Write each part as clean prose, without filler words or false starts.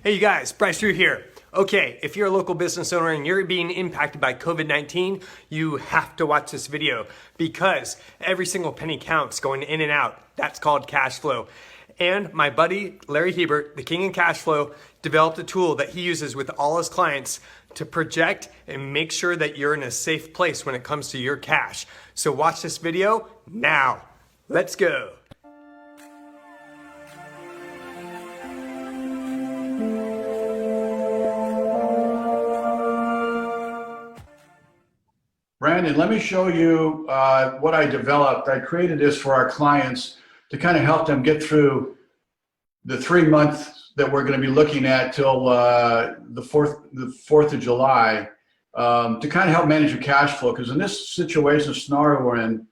Hey you guys, Bryce Drew here. Okay, if you're a local business owner and you're being impacted by COVID-19, you have to watch this video because every single penny counts going in and out. That's called cash flow. And my buddy, Larry Hebert, the king of cash flow, developed a tool that he uses with all his clients to project and make sure that you're in a safe place when it comes to your cash. So watch this video now. Let's go. Brandon, let me show you what I developed. I created this for our clients to kind of help them get through the 3 months that we're going to be looking at till the 4th of July, to kind of help manage your cash flow. Because in this situation, scenario we're in,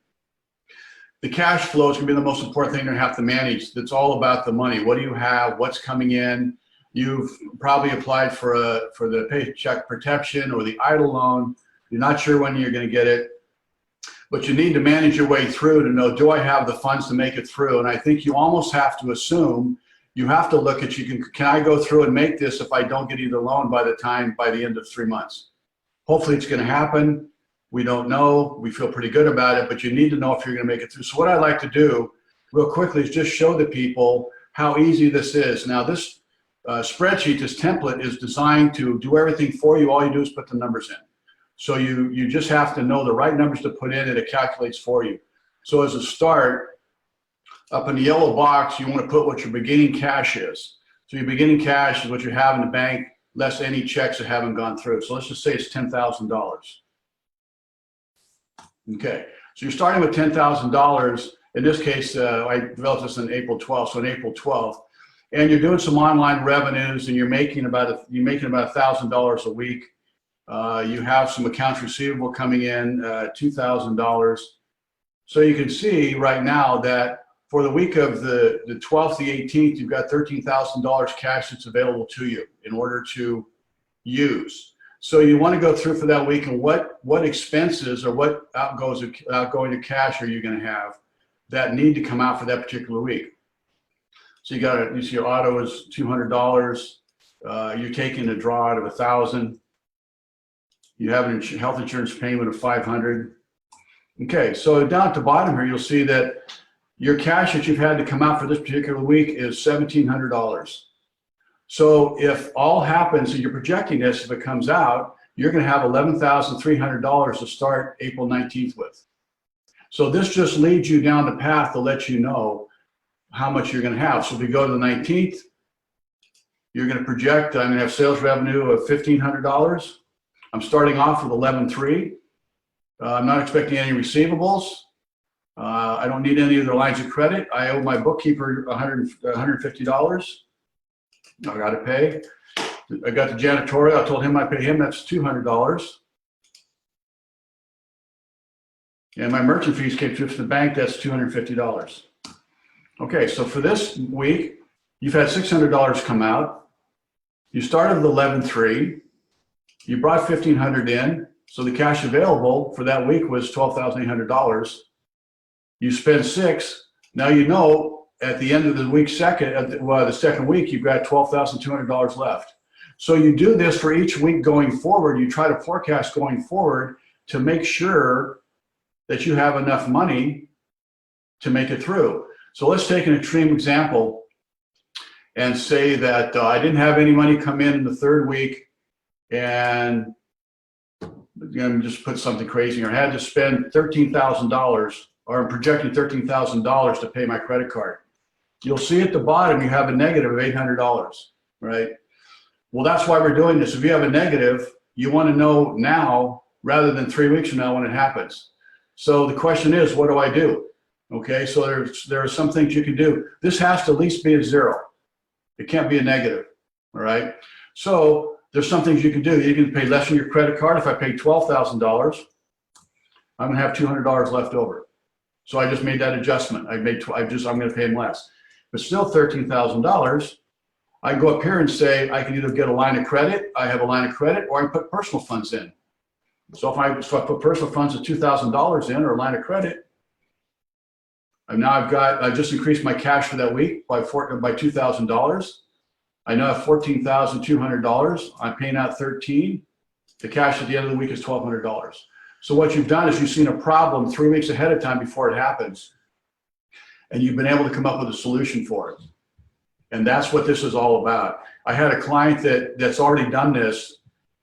the cash flow is going to be the most important thing you're going to have to manage. It's all about the money. What do you have? What's coming in? You've probably applied for the paycheck protection or the EIDL loan. You're not sure when you're going to get it, but you need to manage your way through to know, do I have the funds to make it through? And I think you almost have to assume, you have to look at, can I go through and make this if I don't get either loan by the end of 3 months? Hopefully it's going to happen. We don't know. We feel pretty good about it, but you need to know if you're going to make it through. So what I like to do real quickly is just show the people how easy this is. Now this spreadsheet, this template is designed to do everything for you. All you do is put the numbers in. So you just have to know the right numbers to put in and it calculates for you. So as a start, up in the yellow box, you want to put what your beginning cash is. So your beginning cash is what you have in the bank, less any checks that haven't gone through. So let's just say it's $10,000. Okay, so you're starting with $10,000. In this case, I developed this on April 12th, so on April 12th. And you're doing some online revenues and you're making about $1,000 a week. You have some accounts receivable coming in, $2,000. So you can see right now that for the week of the 12th, the 18th, you've got $13,000 cash that's available to you in order to use. So you want to go through for that week and what expenses or what outgoing to cash are you going to have that need to come out for that particular week. So you see your auto is $200. You're taking a draw out of $1,000. You have a health insurance payment of $500. Okay, so down at the bottom here, you'll see that your cash that you've had to come out for this particular week is $1,700. So if all happens and you're projecting this, if it comes out, you're going to have $11,300 to start April 19th with. So this just leads you down the path to let you know how much you're going to have. So if we go to the 19th, you're going to project, I'm going to have sales revenue of $1,500. I'm starting off with 11.3. I'm not expecting any receivables. I don't need any of their lines of credit. I owe my bookkeeper $150. I got to pay. I got the janitorial. I told him I pay him. That's $200. And my merchant fees came through from the bank. That's $250. Okay, so for this week, you've had $600 come out. You started with 11.3. You brought $1,500 in, so the cash available for that week was $12,800. You spend $6. Now you know at the end of the week, the second week, you've got $12,200 left. So you do this for each week going forward. You try to forecast going forward to make sure that you have enough money to make it through. So let's take an extreme example and say that I didn't have any money come in the third week. And again, just put something crazy here. I had to spend $13,000, or I'm projecting $13,000 to pay my credit card. You'll see at the bottom you have a negative of $800, right? Well, that's why we're doing this. If you have a negative, you want to know now rather than 3 weeks from now when it happens. So the question is, what do I do? Okay, so there are some things you can do. This has to at least be a 0. It can't be a negative, all right? So there's some things you can do. You can pay less on your credit card. If I pay $12,000, I'm going to have $200 left over. So I just made that adjustment. I'm going to pay him less. But still $13,000. I can go up here and say I can either get a line of credit. I have a line of credit, or I can put personal funds in. So if I put personal funds of $2,000 in, or a line of credit, and now I just increased my cash for that week by $2,000. I now have $14,200. I'm paying out 13. The cash at the end of the week is $1,200. So what you've done is you've seen a problem 3 weeks ahead of time before it happens, and you've been able to come up with a solution for it. And that's what this is all about. I had a client that's already done this,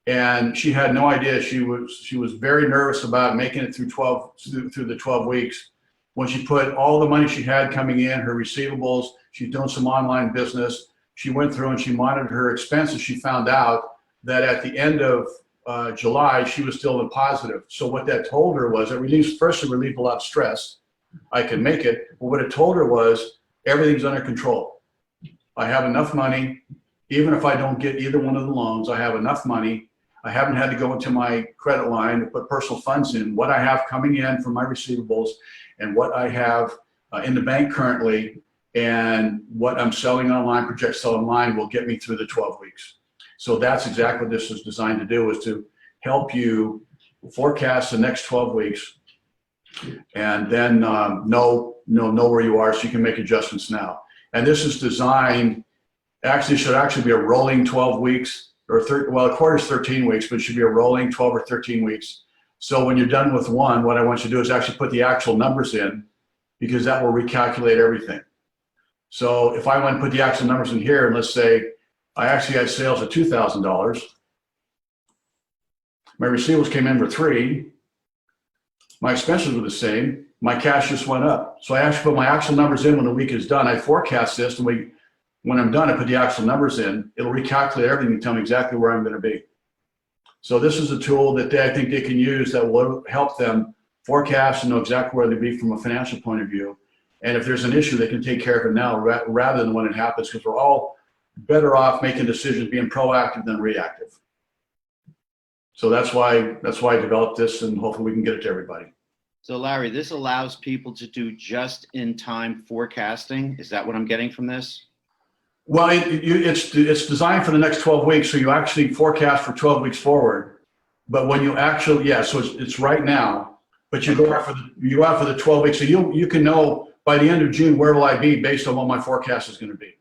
and she had no idea. She was very nervous about making it through the 12 weeks. When she put all the money she had coming in, her receivables, she's doing some online business. She went through and she monitored her expenses. She found out that at the end of July, she was still in positive. So what that told her was, it relieved a lot of stress. I can make it. But what it told her was, everything's under control. I have enough money. Even if I don't get either one of the loans, I have enough money. I haven't had to go into my credit line to put personal funds in. What I have coming in from my receivables and what I have in the bank currently and what I'm selling online, project sell online, will get me through the 12 weeks. So that's exactly what this is designed to do, is to help you forecast the next 12 weeks and then know where you are so you can make adjustments now. And this is designed, should actually be a rolling 12 weeks, or a quarter's 13 weeks, but it should be a rolling 12 or 13 weeks. So when you're done with one, what I want you to do is actually put the actual numbers in, because that will recalculate everything. So if I went and put the actual numbers in here, and let's say I actually had sales of $2,000, my receivables came in for $3,000, my expenses were the same, my cash just went up. So I actually put my actual numbers in when the week is done. I forecast this, and when I'm done, I put the actual numbers in. It'll recalculate everything and tell me exactly where I'm going to be. So this is a tool that I think they can use that will help them forecast and know exactly where they'll be from a financial point of view. And if there's an issue, they can take care of it now rather than when it happens, because we're all better off making decisions, being proactive than reactive. So that's why I developed this, and hopefully we can get it to everybody. So Larry, this allows people to do just-in-time forecasting. Is that what I'm getting from this? Well, it's designed for the next 12 weeks, so you actually forecast for 12 weeks forward. But when you actually, so it's right now, but you go out for the 12 weeks, so you can know by the end of June where will I be based on what my forecast is going to be.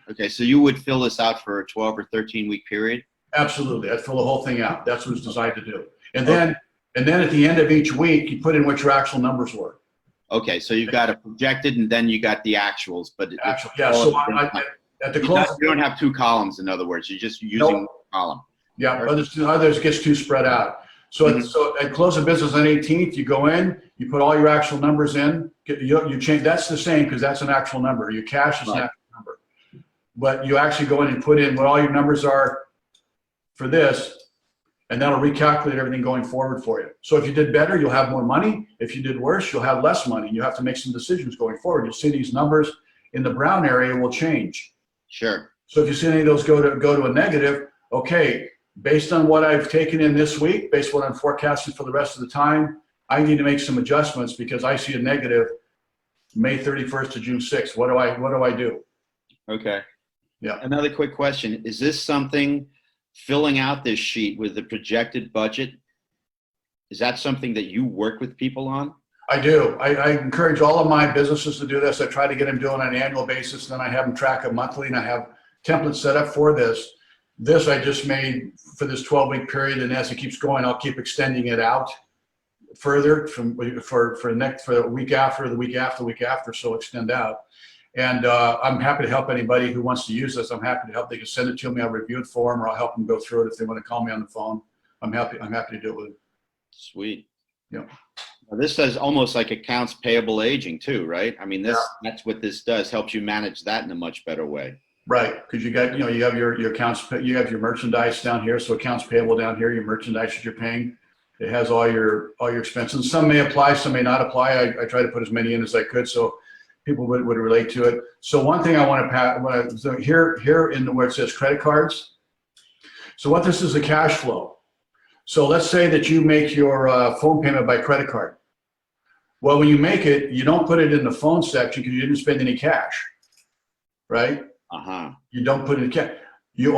Okay, so you would fill this out for a 12 or 13-week period? Absolutely, I'd fill the whole thing out. That's what it's designed to do. And then at the end of each week, you put in what your actual numbers were. Okay, so you've got a projected, and then you got the actuals, but So at the close, you don't have two columns. In other words, you're just using one column. Yeah, others gets too spread out. So so at close of business on 18th, you go in, you put all your actual numbers in. You change. That's the same, because that's an actual number. Your cash is an actual number, but you actually go in and put in what all your numbers are for this, and that'll recalculate everything going forward for you. So if you did better, you'll have more money. If you did worse, you'll have less money. You have to make some decisions going forward. You'll see these numbers in the brown area will change. Sure. So if you see any of those go to a negative, okay, based on what I've taken in this week, based on what I'm forecasting for the rest of the time, I need to make some adjustments because I see a negative May 31st to June 6th. What do I do? Okay. Yeah. Another quick question. Is this something, filling out this sheet with the projected budget, is that something that you work with people on? I do. I encourage all of my businesses to do this. I try to get them doing on an annual basis. Then I have them track it monthly, and I have templates set up for this. This I just made for this 12-week period, and as it keeps going, I'll keep extending it out further for the week after, the week after, the week after, so extend out. And I'm happy to help anybody who wants to use this. I'm happy to help. They can send it to me. I'll review it for them, or I'll help them go through it if they want to call me on the phone. I'm happy to do it with them. Sweet. Yeah. Now, this does almost like accounts payable aging too, right? I mean, that's what this does, helps you manage that in a much better way. Right, because you have your accounts, you have your merchandise down here, so accounts payable down here, your merchandise that you're paying. It has all your expenses. Some may apply, some may not apply. I try to put as many in as I could so people would relate to it. So one thing I want to so here in where it says credit cards. So what this is a cash flow. So let's say that you make your phone payment by credit card. Well, when you make it, you don't put it in the phone section because you didn't spend any cash, right? You don't put it in cash. You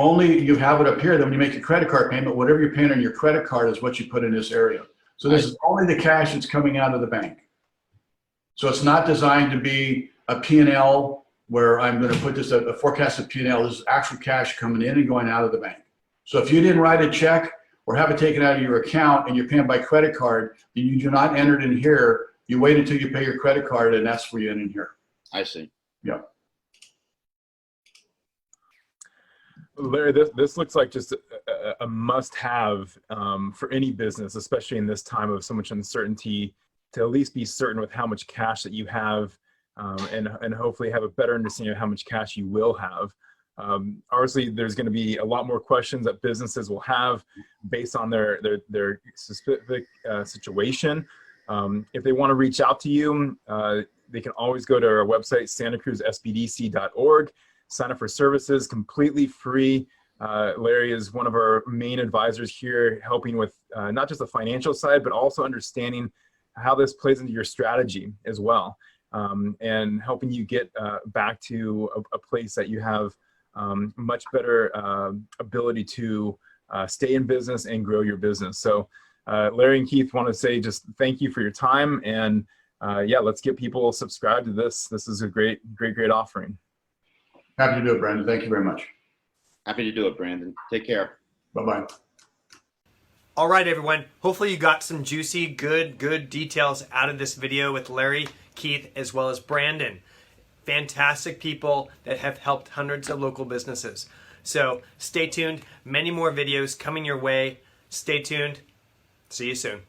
have it up here. Then when you make a credit card payment, whatever you're paying on your credit card is what you put in this area. So this is only the cash that's coming out of the bank. So it's not designed to be a P&L where I'm going to put this a forecasted P&L. This is actual cash coming in and going out of the bank. So if you didn't write a check or have it taken out of your account and you're paying by credit card, then you do not enter it in here. You wait until you pay your credit card, and that's where you enter in here. I see. Yeah. Larry, this looks like just a must-have for any business, especially in this time of so much uncertainty, to at least be certain with how much cash that you have, and hopefully have a better understanding of how much cash you will have. Obviously, there's going to be a lot more questions that businesses will have based on their specific situation. If they want to reach out to you, they can always go to our website, santacruzsbdc.org. Sign up for services, completely free. Larry is one of our main advisors here, helping with not just the financial side, but also understanding how this plays into your strategy as well, and helping you get back to a place that you have much better ability to stay in business and grow your business. So Larry and Keith want to say just thank you for your time, and yeah, let's get people subscribed to this. This is a great offering. Happy to do it, Brandon. Thank you very much. Happy to do it, Brandon. Take care. Bye-bye. All right, everyone. Hopefully you got some juicy, good details out of this video with Larry, Keith, as well as Brandon. Fantastic people that have helped hundreds of local businesses. So stay tuned. Many more videos coming your way. Stay tuned. See you soon.